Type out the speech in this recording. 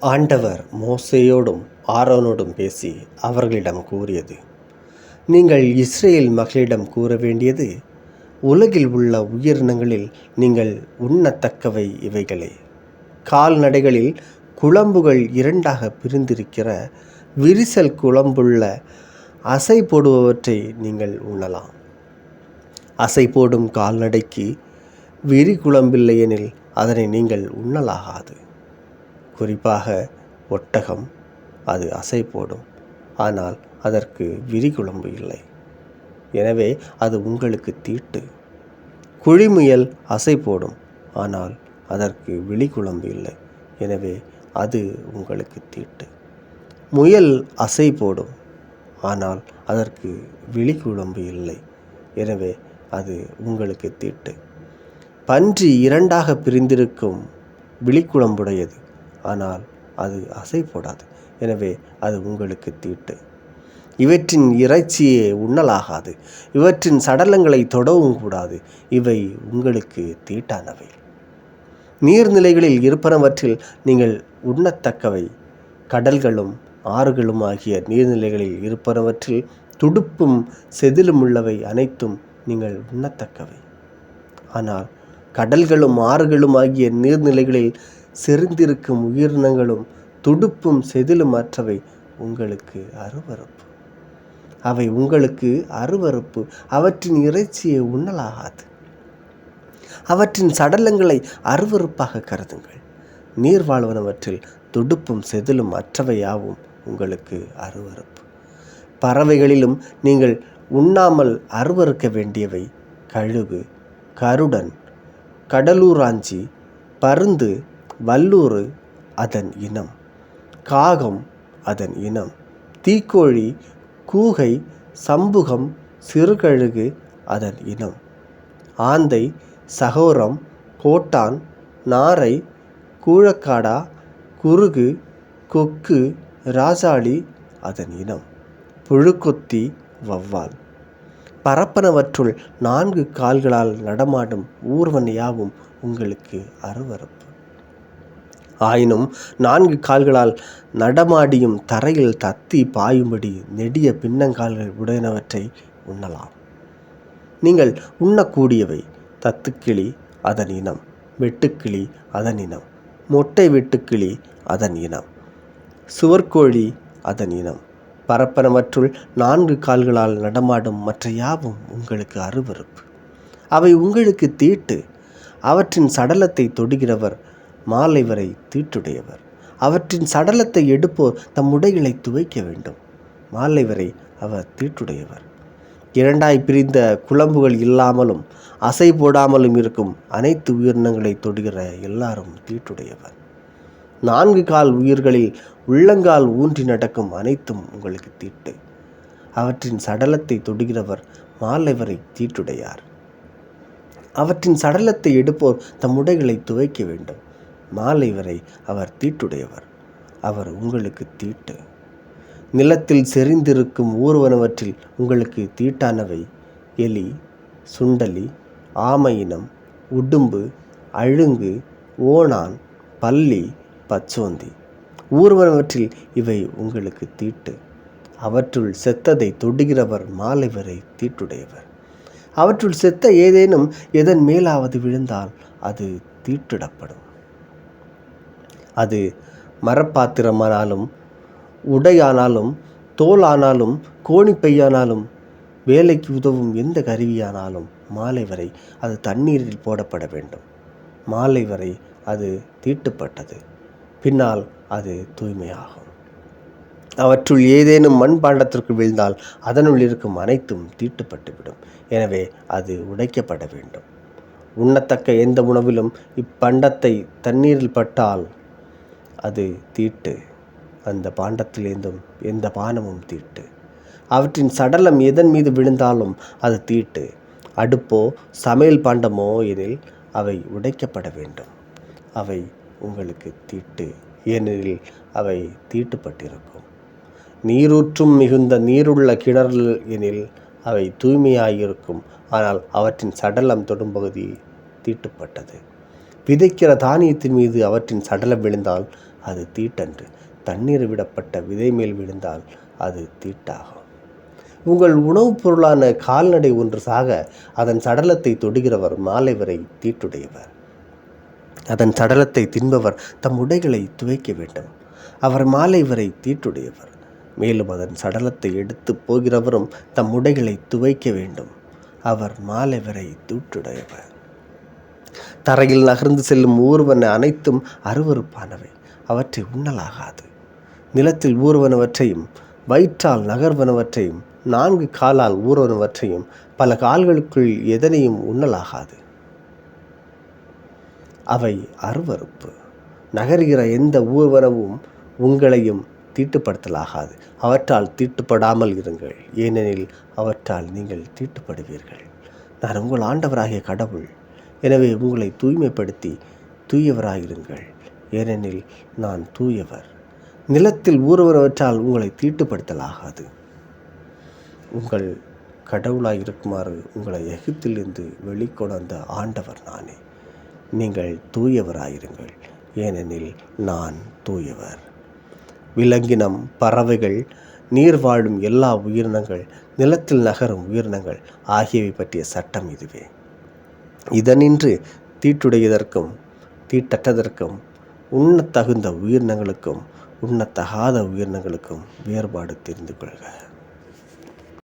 ஆண்டவர் மோசேயோடும் ஆரோனோடும் பேசி அவர்களிடம் கூறியது: நீங்கள் இஸ்ரேல் மகளிடம் கூற வேண்டியது, உலகில் உள்ள உயிரினங்களில் நீங்கள் உண்ணத்தக்கவை இவைகளே. கால்நடைகளில் குளம்புகள் இரண்டாக பிரிந்திருக்கிற விரிசல் குளம்புள்ள அசை போடுபவற்றை நீங்கள் உண்ணலாம். அசை போடும் கால்நடைக்கு விரி குளம்பில்லையெனில் அதனை நீங்கள் உண்ணலாகாது. குறிப்பாக ஒட்டகம், அது அசை போடும், ஆனால் அதற்கு விரிகுளம்பு இல்லை, எனவே அது உங்களுக்கு தீட்டு. குழிமுயல் அசை போடும், ஆனால் அதற்கு விழிகுளம்பு இல்லை, எனவே அது உங்களுக்கு தீட்டு. முயல் அசை போடும், ஆனால் அதற்கு விழிகுளம்பு இல்லை, எனவே அது உங்களுக்கு தீட்டு. பன்றி இரண்டாக பிரிந்திருக்கும், விழிக்குளம்புடையது, ஆனால் அது அசை போடாது, எனவே அது உங்களுக்கு தீட்டு. இவற்றின் இறைச்சியே உண்ணலாகாது, இவற்றின் சடலங்களை தொடவும் கூடாது, இவை உங்களுக்கு தீட்டானவை. நீர்நிலைகளில் இருப்பனவற்றில் நீங்கள் உண்ணத்தக்கவை கடல்களும் ஆறுகளும் ஆகிய நீர்நிலைகளில் இருப்பனவற்றில் துடுப்பும் செதிலும் உள்ளவை அனைத்தும் நீங்கள் உண்ணத்தக்கவை. ஆனால் கடல்களும் ஆறுகளும் ஆகிய நீர்நிலைகளில் செறிந்திருக்கும் உயிரினங்களும் துடுப்பும் செதிலும் அற்றவை உங்களுக்கு அருவருப்பு. அவை உங்களுக்கு அருவருப்பு, அவற்றின் இறைச்சியை உண்ணலாகாது. அவற்றின் சடலங்களை அருவருப்பாக கருதுங்கள். நீர் வாழ்வனவற்றில் துடுப்பும் செதிலும் அற்றவையாவும் உங்களுக்கு அருவருப்பு. பறவைகளிலும் நீங்கள் உண்ணாமல் அருவருக்க வேண்டியவை கழுகு, கருடன், கடலூராஞ்சி, பருந்து, வல்லூறு அதன் இனம், காகம் அதன் இனம், தீக்கோழி, கூகை, சம்புகம், சிறுகழுகு அதன் இனம், ஆந்தை, சகோரம், கோட்டான், நாரை, கூழக்காடா, குருகு, கொக்கு, ராஜாளி அதன் இனம், புழுக்கொத்தி, வௌவால். பறப்பனவற்றுள் 4 கால்களால் நடமாடும் ஊர்வன யாவும் உங்களுக்கு அருவருப்பு. ஆயினும் 4 கால்களால் நடமாடியும் தரையில் தத்தி பாயும்படி நெடிய பின்னங்கால்கள் உடையனவற்றை உண்ணலாம். நீங்கள் உண்ணக்கூடியவை தத்துக்கிளி அதன் இனம், வெட்டுக்கிளி அதன் இனம், மொட்டை வெட்டுக்கிளி அதன் இனம், சுவர்கோழி அதன் இனம். பறப்பனவற்றுள் 4 கால்களால் நடமாடும் மற்ற யாவும் உங்களுக்கு அருவருப்பு. அவை உங்களுக்கு தீட்டு. அவற்றின் சடலத்தை தொடுகிறவர் மாலை வரை தீட்டுடையவர். அவற்றின் சடலத்தை எடுப்போர் தம் உடைகளை துவைக்க வேண்டும். மாலை வரை அவர் தீட்டுடையவர். 2 பிரிந்த குளம்புகள் இல்லாமலும் அசை போடாமலும் இருக்கும் அனைத்து உயிரினங்களை தொடுகிற எல்லாரும் தீட்டுடையவர். 4 கால் உயிர்களில் உள்ளங்கால் ஊன்றி நடக்கும் அனைத்தும் உங்களுக்கு தீட்டு. அவற்றின் சடலத்தை தொடுகிறவர் மாலை வரை தீட்டுடையார். அவற்றின் சடலத்தை எடுப்போர் தம் உடைகளை துவைக்க வேண்டும். மாலை வரை அவர் தீட்டுடையவர். அவர் உங்களுக்கு தீட்டு. நிலத்தில் செறிந்திருக்கும் ஊர்வனவற்றில் உங்களுக்கு தீட்டானவை எலி, சுண்டலி, ஆமையினம், உடும்பு, அழுங்கு, ஓணான், பல்லி, பச்சோந்தி. ஊர்வனவற்றில் இவை உங்களுக்கு தீட்டு. அவற்றுள் செத்ததை தொடுகிறவர் மாலை வரை தீட்டுடையவர். அவற்றுள் செத்த ஏதேனும் எதன் மேலாவது விழுந்தால் அது தீட்டிடப்படும். அது மரப்பாத்திரமானாலும், உடையானாலும், தோலானாலும், கோணிப்பையானாலும், வேலைக்கு உதவும் எந்த கருவியானாலும் மாலை வரை அது தண்ணீரில் போடப்பட வேண்டும். மாலை வரை அது தீட்டுப்பட்டது, பின்னால் அது தூய்மையாகும். அவற்றுள் ஏதேனும் மண்பாண்டத்திற்கு விழுந்தால் அதனுள் இருக்கும் அனைத்தும் தீட்டுப்பட்டுவிடும், எனவே அது உடைக்கப்பட வேண்டும். உண்ணத்தக்க எந்த உணவிலும் இப்பண்டத்தை தண்ணீரில் பட்டால் அது தீட்டு. அந்த பாண்டத்திலேந்தும் எந்த பானமும் தீட்டு. அவற்றின் சடலம் எதன் மீது விழுந்தாலும் அது தீட்டு. அடுப்போ சமையல் பாண்டமோ எனில் அவை உடைக்கப்பட வேண்டும். அவை உங்களுக்கு தீட்டு, ஏனெனில் அவை தீட்டுப்பட்டிருக்கும். நீரூற்றும் மிகுந்த நீருள்ள கிணறு எனில் அவை தூய்மையாயிருக்கும், ஆனால் அவற்றின் சடலம் தொடும்பகுதி தீட்டுப்பட்டது. விதைக்கிற தானியத்தின் மீது அவற்றின் சடலம் விழுந்தால் அது தீட்டன்று. தண்ணீர் விடப்பட்ட விதை மேல் விழுந்தால் அது தீட்டாகும். உங்கள் உணவுப் பொருளான கால்நடை ஒன்று சாக அதன் சடலத்தை தொடுகிறவர் மாலை வரை தீட்டுடையவர். அதன் சடலத்தை தின்பவர் தம் உடைகளை துவைக்க வேண்டும். அவர் மாலை வரை தீட்டுடையவர். மேலும் அதன் சடலத்தை எடுத்து போகிறவரும் தம் உடைகளை துவைக்க வேண்டும். அவர் மாலை வரை தீட்டுடையவர். தரையில் நகர்ந்து செல்லும் ஊர்வன அனைத்தும் அருவருப்பானவை, அவற்றை உண்ணலாகாது. நிலத்தில் ஊர்வனவற்றையும் வயிற்றால் நகர்வனவற்றையும் 4 காலால் ஊர்வனவற்றையும் பல கால்களுக்குள் எதனையும் உண்ணலாகாது. அவை அருவருப்பு. நகர்கிற எந்த ஊர்வனவும் உங்களையும் தீட்டுப்படுத்தலாகாது. அவற்றால் தீட்டுப்படாமல் இருங்கள், ஏனெனில் அவற்றால் நீங்கள் தீட்டுப்படுவீர்கள். நான் உங்கள் ஆண்டவராகிய கடவுள். எனவே உங்களை தூய்மைப்படுத்தி தூயவராயிருங்கள், ஏனெனில் நான் தூயவர். நிலத்தில் ஊறுவனவற்றால் உங்களை தீட்டுப்படுத்தலாகாது. உங்கள் கடவுளாயிருக்குமாறு உங்களை எகிப்திலிருந்து வெளிக்கொணர்ந்த ஆண்டவர் நானே. நீங்கள் தூயவராயிருங்கள், ஏனெனில் நான் தூயவர். விலங்கினம், பறவைகள், நீர் வாழும் எல்லா உயிரினங்கள், நிலத்தில் நகரும் உயிரினங்கள் ஆகியவை பற்றிய சட்டம் இதுவே. இதனின்று தீட்டுடையதற்கும் தீட்டற்றதற்கும், உண்ணத்தகுந்த உயிரினங்களுக்கும் உண்ணத்தகாத உயிரினங்களுக்கும் வேறுபாடு தெரிந்து கொள்க.